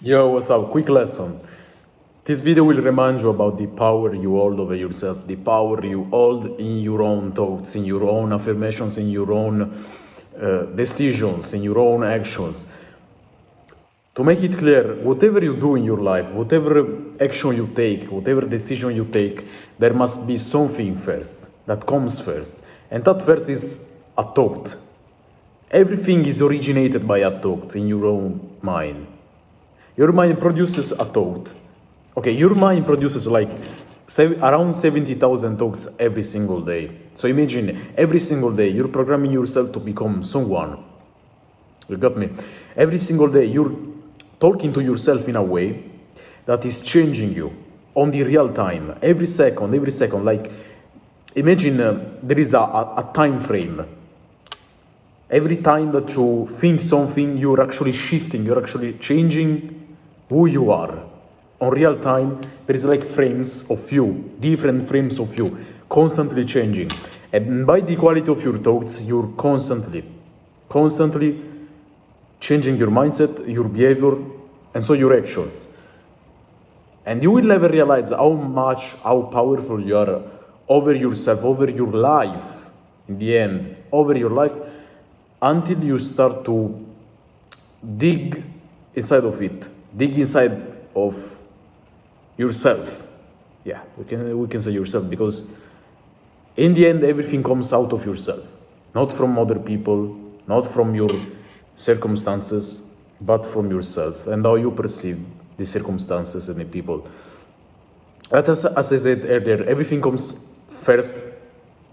Yo, what's up? Quick lesson. This video will remind you about the power you hold over yourself, the power you hold in your own thoughts, in your own affirmations, in your own decisions, in your own actions. To make it clear, whatever you do in your life, whatever action you take, whatever decision you take, there must be something first that comes first. And that first is a thought. Everything is originated by a thought in your own mind. Your mind produces a thought. Okay, your mind produces like around 70,000 thoughts every single day. So imagine every single day you're programming yourself to become someone. You got me? Every single day you're talking to yourself in a way that is changing you on the real time. Every second. Like imagine there is a time frame. Every time that you think something, you're actually shifting, you're actually changing who you are. On real time, there is like frames of you, different frames of you, constantly changing. And by the quality of your thoughts, you're constantly changing your mindset, your behavior, and so your actions. And you will never realize how powerful you are over yourself, over your life, in the end, over your life, until you start to dig inside of it, dig inside of yourself. Yeah, we can say yourself, because in the end everything comes out of yourself, not from other people, not from your circumstances, but from yourself and how you perceive the circumstances and the people. But as I said earlier, everything comes first.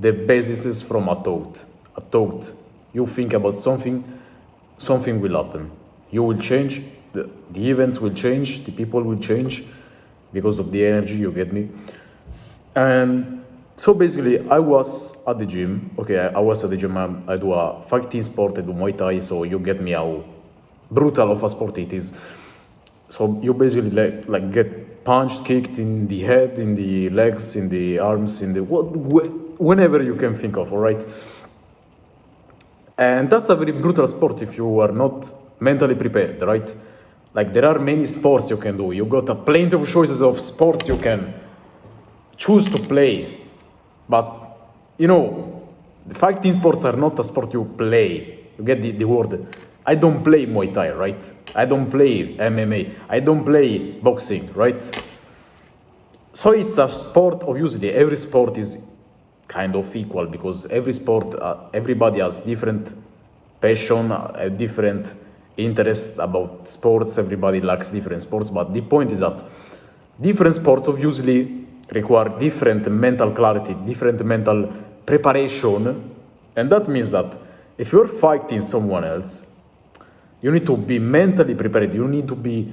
The basis is from a thought. A thought. You think about something, something will happen. You will change, the events will change, the people will change because of the energy, you get me? And so basically, I was at the gym. Okay, I was at the gym. I do a fighting sport, I do Muay Thai, so you get me how brutal of a sport it is. So you basically like get punched, kicked in the head, in the legs, in the arms, in the whenever you can think of, all right? And that's a very brutal sport if you are not mentally prepared, right? Like there are many sports you can do. You got a plenty of choices of sports you can choose to play. But you know, the fighting sports are not a sport you play. You get the word. I don't play Muay Thai, right? I don't play MMA. I don't play boxing, right? So it's a sport. Obviously, every sport is kind of equal, because every sport, everybody has different passion, different interest about sports. Everybody likes different sports, but the point is that different sports obviously require different mental clarity, different mental preparation, and that means that if you're fighting someone else, you need to be mentally prepared. You need to be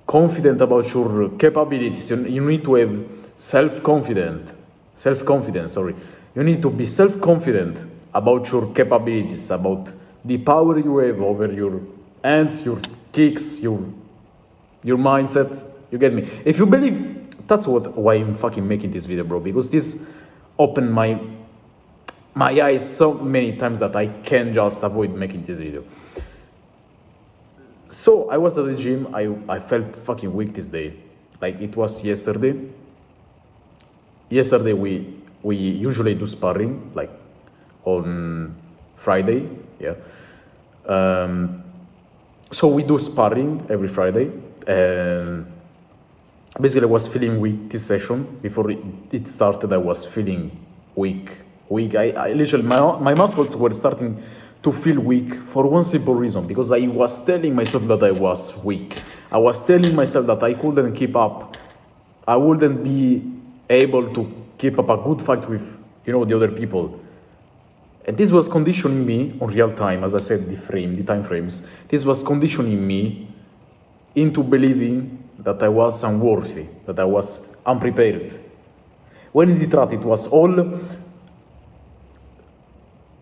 confident about your capabilities. You need to have self-confidence, sorry. You need to be self-confident about your capabilities, about the power you have over your hands, your kicks, your mindset. You get me? If you believe, that's why I'm fucking making this video, bro, because this opened my eyes so many times that I can't just avoid making this video. So I was at the gym. I felt fucking weak this day. Like it was yesterday. Yesterday we usually do sparring like on Friday. Yeah. So we do sparring every Friday, and basically I was feeling weak this session. Before it started, I was feeling weak. I literally, my muscles were starting to feel weak for one simple reason, because I was telling myself that I was weak. I was telling myself that I couldn't keep up. I wouldn't be able to keep up a good fight with, the other people. And this was conditioning me on real time, as I said, the time frames. This was conditioning me into believing that I was unworthy, that I was unprepared. When in the truth, it was all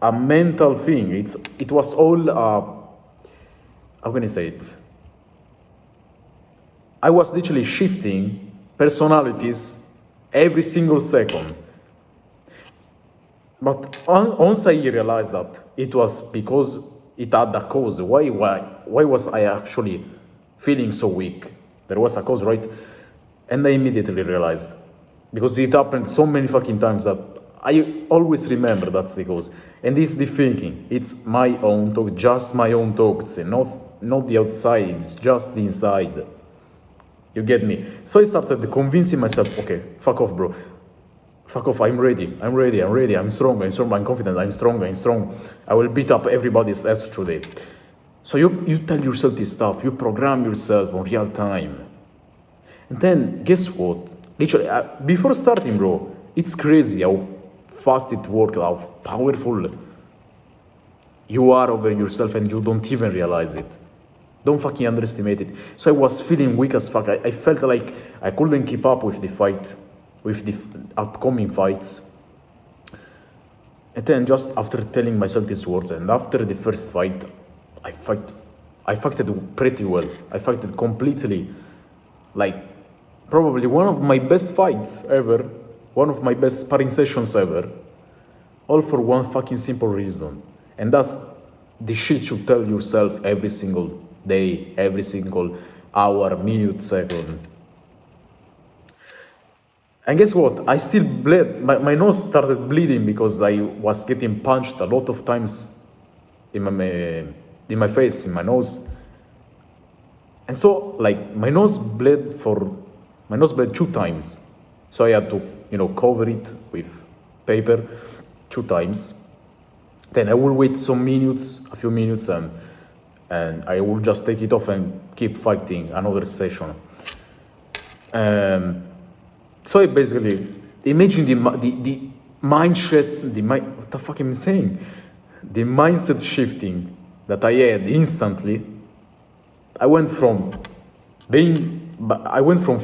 a mental thing. It was all, how can I say it? I was literally shifting personalities every single second. But once I realized that it was because it had a cause, why was I actually feeling so weak. There was a cause, right? And I immediately realized, because it happened so many fucking times that I always remember that's the cause. And it's the thinking. It's my own talk, just my own thoughts, and not the outside, it's just the inside. You get me? So I started convincing myself, okay, fuck off, bro. Fuck off, I'm ready, I'm strong, I'm confident, I'm strong. I will beat up everybody's ass today. So you tell yourself this stuff, you program yourself on real time. And then, guess what? Literally, before starting, bro, it's crazy how fast it works, how powerful you are over yourself and you don't even realize it. Don't fucking underestimate it. So I was feeling weak as fuck. I felt like I couldn't keep up with the fight, with the upcoming fights. And then just after telling myself these words and after the first fight, I fighted pretty well. I fighted completely, like probably one of my best fights ever, one of my best sparring sessions ever, all for one fucking simple reason. And that's the shit you tell yourself every single day, every single hour, minute, second. And guess what? I still bled. My nose started bleeding because I was getting punched a lot of times in my face, in my nose. And so, like, my nose bled 2 times. So I had to, cover it with paper 2 times. Then I will wait a few minutes, and I will just take it off and keep fighting another session. So I basically imagine the mindset, what the fuck am I saying? The mindset shifting that I had instantly. I went from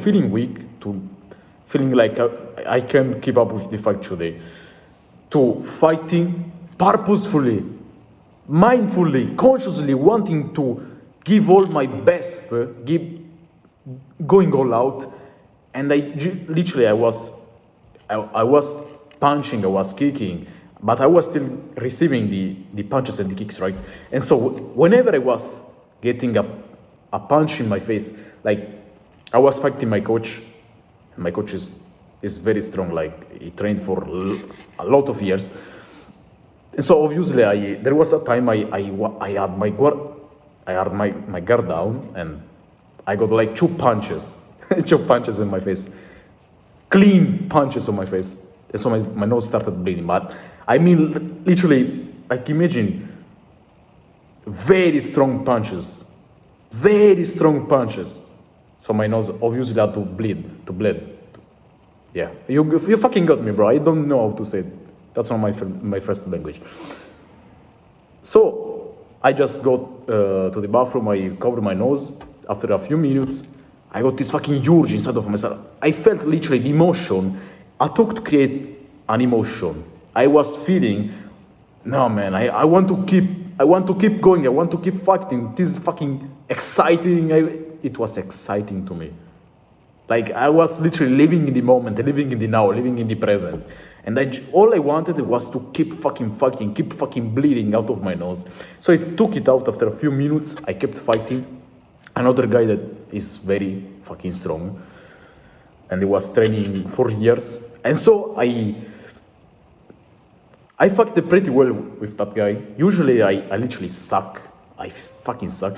feeling weak to feeling like I can't keep up with the fight today, to fighting purposefully, mindfully, consciously, wanting to give all my best, going all out. And I was punching, I was kicking, but I was still receiving the punches and the kicks, right? And so whenever I was getting a punch in my face, like I was fighting my coach. My coach is very strong, like he trained for a lot of years. And so obviously there was a time I had my guard down, and I got like 2 punches. 2 punches in my face, clean punches on my face. And so my nose started bleeding. But I mean, literally, like imagine very strong punches. So my nose obviously had to bleed. Yeah, you fucking got me, bro. I don't know how to say it. That's not my first language. So I just got to the bathroom. I covered my nose. After a few minutes, I got this fucking urge inside of myself. I felt literally the emotion. I took to create an emotion. I was feeling, no man, I want to keep going. I want to keep fighting. This is fucking exciting. It was exciting to me. Like I was literally living in the moment, living in the now, living in the present. And all I wanted was to keep fucking fighting, keep fucking bleeding out of my nose. So I took it out after a few minutes. I kept fighting. Another guy that is very fucking strong, and he was training for years. And so I fucked pretty well with that guy. Usually I literally suck. I fucking suck.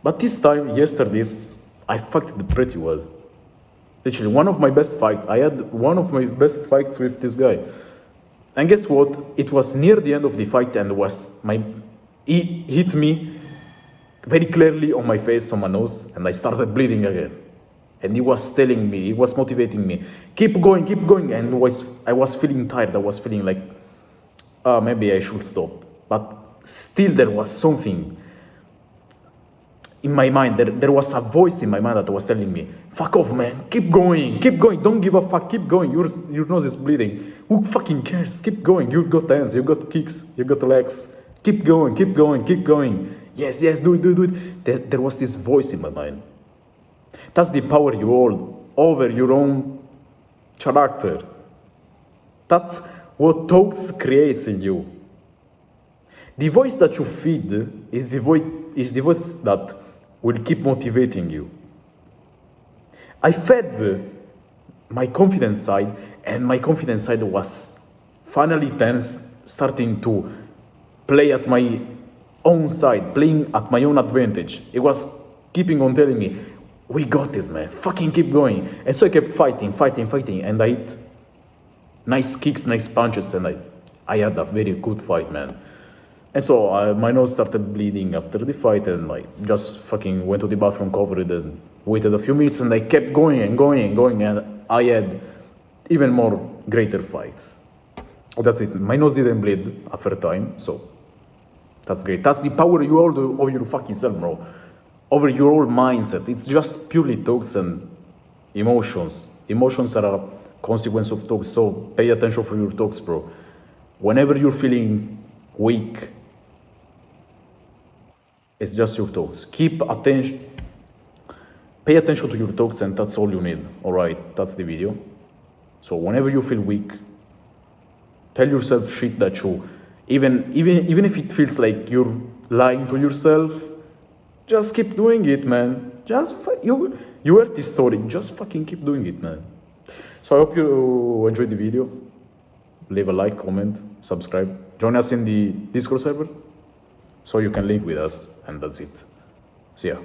But this time, yesterday, I fucked it pretty well. Literally, one of my best fights. I had one of my best fights with this guy. And guess what? It was near the end of the fight, and he hit me very clearly on my face, on my nose, and I started bleeding again. And he was telling me, he was motivating me, keep going. And I was feeling tired. I was feeling like, maybe I should stop. But still there was something in my mind. There was a voice in my mind that was telling me, fuck off, man, keep going, don't give a fuck, keep going, your nose is bleeding. Who fucking cares? Keep going, you got hands, you got kicks, you got legs. Keep going. Yes, do it. There was this voice in my mind. That's the power you hold over your own character. That's what thoughts creates in you. The voice that you feed is the voice that will keep motivating you. I fed my confidence side, and my confidence side was finally then starting to play at my own side, playing at my own advantage. It was keeping on telling me, we got this, man, fucking keep going. And so I kept fighting, and I hit nice kicks, nice punches, and I had a very good fight, man. And so my nose started bleeding after the fight, and I just fucking went to the bathroom, covered it, and waited a few minutes, and I kept going and going, and I had even more greater fights. That's it. My nose didn't bleed after time, so that's great. That's the power you hold over your fucking self, bro. Over your whole mindset. It's just purely thoughts and emotions. Emotions are a consequence of thoughts, so pay attention for your thoughts, bro. Whenever you're feeling weak, it's just your thoughts. Keep attention. Pay attention to your thoughts, and that's all you need. Alright, that's the video. So whenever you feel weak, tell yourself shit that you, even if it feels like you're lying to yourself, just keep doing it, man. You heard this story, just fucking keep doing it, man. So I hope you enjoyed the video. Leave a like, comment, subscribe. Join us in the Discord server so you can link with us, and that's it. See ya.